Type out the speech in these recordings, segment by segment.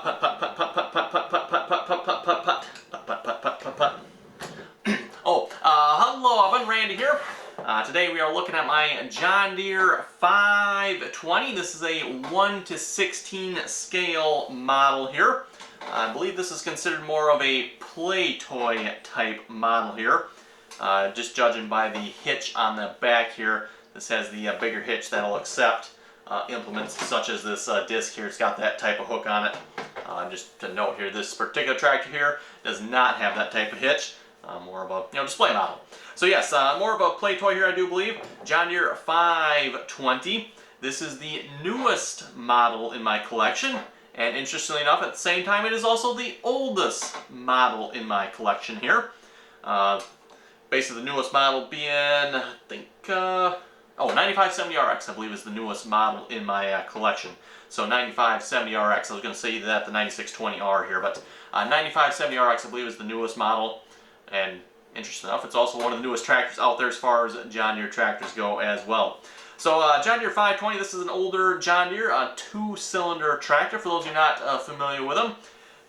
putt, putt, putt, putt, putt, putt, putt, putt, putt, putt, putt, putt, putt, putt, putt, putt, putt, putt, putt, putt. Hello, I've been Randy here. Today we are looking at my John Deere 520. This is a 1:16 scale model here. I believe this is considered more of a play toy type model here. Just judging by the hitch on the back here, this has the bigger hitch that'll accept implements such as this disc here. It's got that type of hook on it. Just to note here, this particular tractor here does not have that type of hitch. More of a display model. So yes, more of a play toy here, I do believe. John Deere 520. This is the newest model in my collection, and interestingly enough, at the same time, it is also the oldest model in my collection here. Basically, the newest model being, I think, 9570RX, I believe, is the newest model in my collection. So 9570RX, I was going to say that the 9620R here, but 9570RX, I believe, is the newest model. And interesting enough, it's also one of the newest tractors out there as far as John Deere tractors go as well. So John Deere 520, this is an older John Deere, a 2-cylinder tractor. For those of you not familiar with them,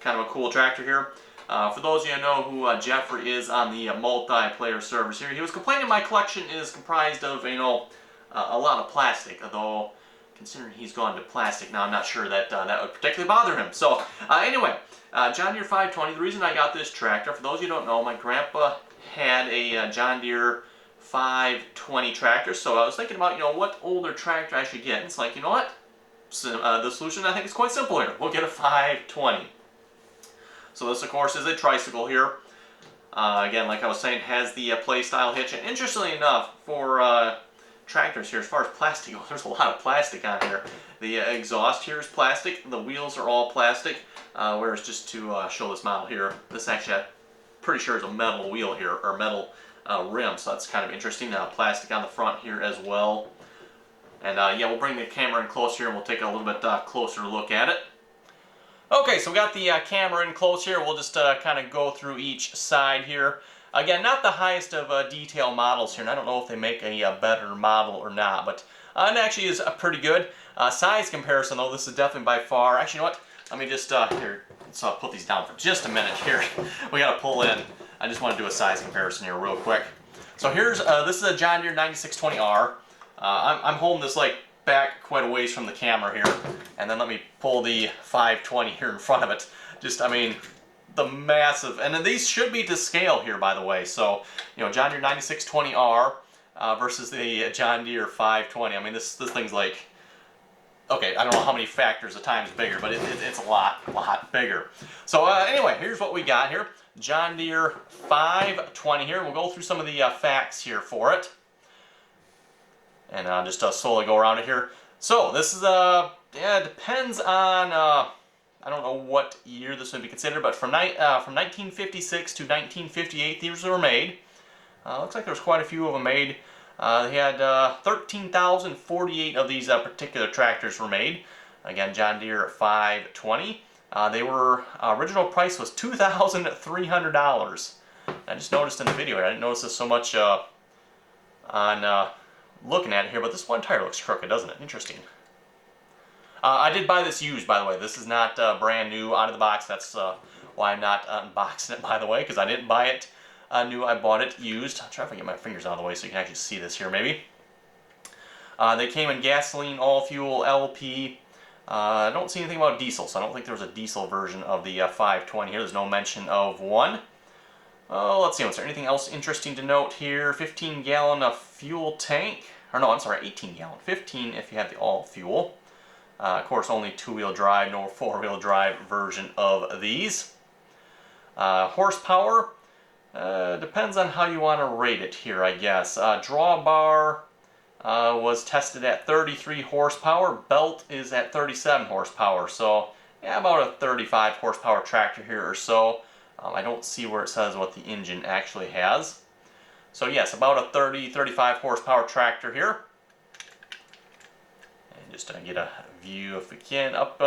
kind of a cool tractor here. For those of you who know who Jeffrey is on the multiplayer servers here, he was complaining my collection is comprised of, a lot of plastic, although considering he's gone to plastic now, I'm not sure that that would particularly bother him. So anyway, John Deere 520, the reason I got this tractor, for those of you who don't know, my grandpa had a John Deere 520 tractor, so I was thinking about, what older tractor I should get. And it's like, you know what? So, the solution, I think, is quite simple here. We'll get a 520. So this, of course, is a tricycle here. Again, like I was saying, has the play style hitch. And interestingly enough, for tractors here, as far as plastic goes, there's a lot of plastic on here. The exhaust here is plastic. The wheels are all plastic. Whereas just to show this model here, this actually, I'm pretty sure is a metal wheel here, or metal rim. So that's kind of interesting. Plastic on the front here as well. And yeah, we'll bring the camera in close here and we'll take a little bit closer look at it. Okay, so we got the camera in close here. We'll just kind of go through each side here. Again, not the highest of detail models here, and I don't know if they make a better model or not, but it actually is pretty good. Size comparison, though, this is definitely by far. Actually, you know what? Let me just, here, let's put these down for just a minute here. We got to pull in. I just want to do a size comparison here real quick. So here's, this is a John Deere 9620R. I'm holding this like back quite a ways from the camera here, and then let me pull the 520 here in front of it. Just, I mean, the massive, and then these should be to scale here, by the way. So, John Deere 9620R versus the John Deere 520. I mean, this thing's like, okay, I don't know how many factors of times bigger, but it's a lot bigger. So anyway, here's what we got here. John Deere 520 here. We'll go through some of the facts here for it. And I'll just slowly go around it here. So this is, yeah, it depends on, I don't know what year this would be considered, but from 1956 to 1958 these were made. Looks like there's quite a few of them made. They had 13,048 of these particular tractors were made. Again, John Deere 520. They were, original price was $2,300. I just noticed in the video here, I didn't notice this so much on looking at it here, but this one tire looks crooked, doesn't it? Interesting. I did buy this used, by the way. This is not brand new out of the box. That's why I'm not unboxing it, by the way, because I didn't buy it new. I bought it used. I'll try if I can get my fingers out of the way so you can actually see this here, maybe. They came in gasoline, all fuel, LP. I don't see anything about diesel, so I don't think there was a diesel version of the 520 here. There's no mention of one. Oh, let's see, was there anything else interesting to note here? 15-gallon fuel tank. Or no, I'm sorry, 18-gallon. 15 if you have the all-fuel. Of course, only 2-wheel drive, no 4-wheel drive version of these. Horsepower, depends on how you want to rate it here, I guess. Drawbar was tested at 33 horsepower. Belt is at 37 horsepower. So, yeah, about a 35 horsepower tractor here or so. I don't see where it says what the engine actually has. So yes, about a 30-35 horsepower tractor here. And just to get a view, if we can, up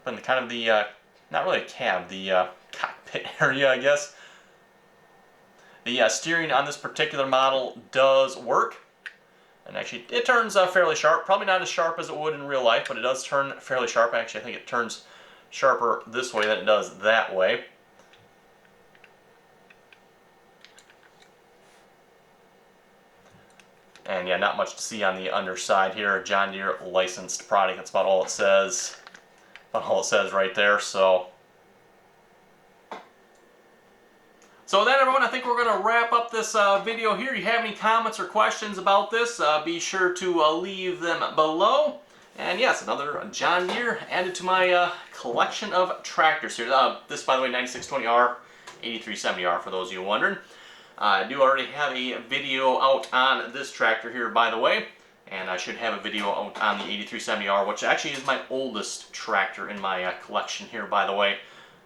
in the kind of the, not really a cab, the cockpit area, I guess. The steering on this particular model does work. And actually, it turns fairly sharp. Probably not as sharp as it would in real life, but it does turn fairly sharp. Actually, I think it turns sharper this way than it does that way. And yeah, not much to see on the underside here. John Deere licensed product. That's about all it says. About all it says right there. So with that, everyone, I think we're going to wrap up this video here. If you have any comments or questions about this, be sure to leave them below. And yes, another John Deere added to my collection of tractors here. This, by the way, 9620R, 8370R, for those of you wondering. I do already have a video out on this tractor here, by the way. And I should have a video out on the 8370R, which actually is my oldest tractor in my collection here, by the way,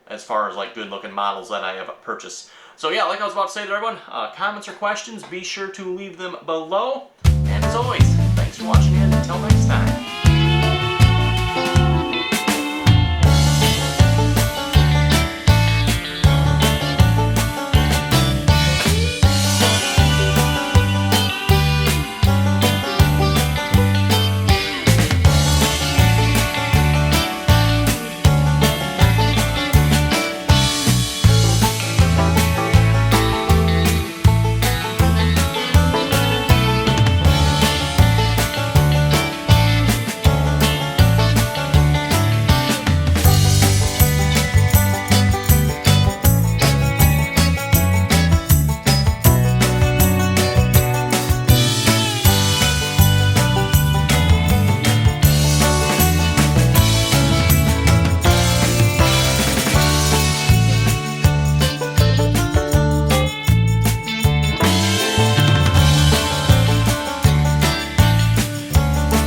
as far as like good looking models that I have purchased. So yeah, like I was about to say to everyone, comments or questions, be sure to leave them below. And as always, thanks for watching, and until next time.